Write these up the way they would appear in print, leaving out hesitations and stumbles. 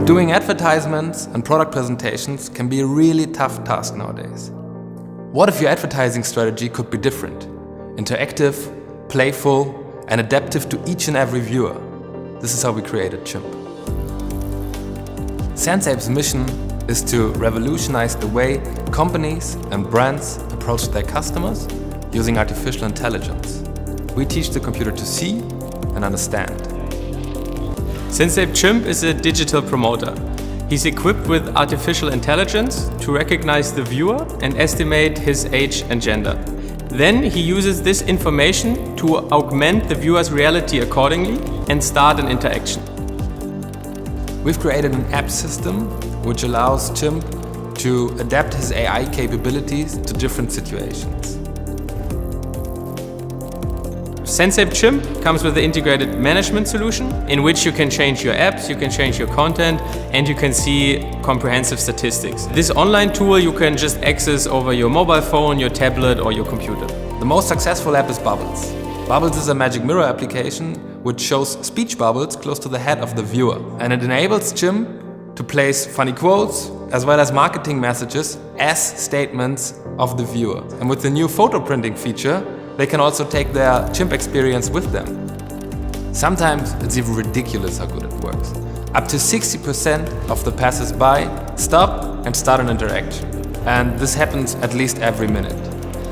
Doing advertisements and product presentations can be a really tough task nowadays. What if your advertising strategy could be different? Interactive, playful, and adaptive to each and every viewer. This is how we created Chimp. Sensape's mission is to revolutionize the way companies and brands approach their customers using artificial intelligence. We teach the computer to see and understand. Sensape Chimp is a digital promoter. He's equipped with artificial intelligence to recognize the viewer and estimate his age and gender. Then he uses this information to augment the viewer's reality accordingly and start an interaction. We've created an app system which allows Chimp to adapt his AI capabilities to different situations. Sensape Chimp comes with an integrated management solution in which you can change your apps, you can change your content, and you can see comprehensive statistics. This online tool you can just access over your mobile phone, your tablet, or your computer. The most successful app is Bubbles. Bubbles is a magic mirror application which shows speech bubbles close to the head of the viewer. And it enables Chimp to place funny quotes as well as marketing messages as statements of the viewer. And with the new photo printing feature, they can also take their Chimp experience with them. Sometimes it's even ridiculous how good it works. Up to 60% of the passers-by stop and start an interaction. And this happens at least every minute.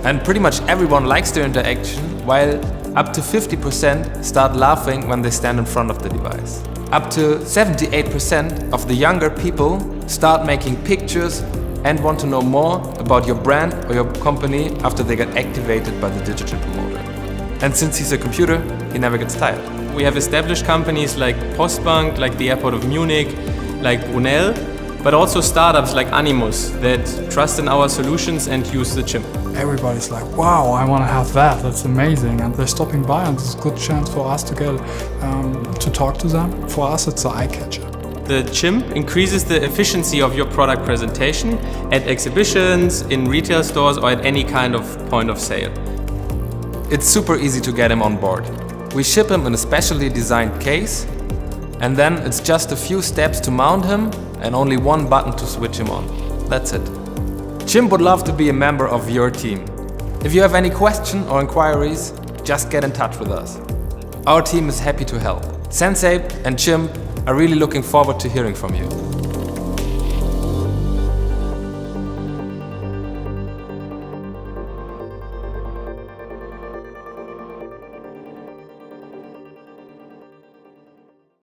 And pretty much everyone likes their interaction, while up to 50% start laughing when they stand in front of the device. Up to 78% of the younger people start making pictures and want to know more about your brand or your company after they get activated by the digital promoter. And since he's a computer, he never gets tired. We have established companies like Postbank, like the Airport of Munich, like Brunel, but also startups like Animus that trust in our solutions and use the Chimp. Everybody's like, wow, I want to have that, that's amazing. And they're stopping by, and it's a good chance for us to get to talk to them. For us, it's an eye catcher. The Chimp increases the efficiency of your product presentation at exhibitions, in retail stores, or at any kind of point of sale. It's super easy to get him on board. We ship him in a specially designed case, and then it's just a few steps to mount him and only one button to switch him on. That's it. Chimp would love to be a member of your team. If you have any questions or inquiries, just get in touch with us. Our team is happy to help. Sensape and Chimp are really looking forward to hearing from you.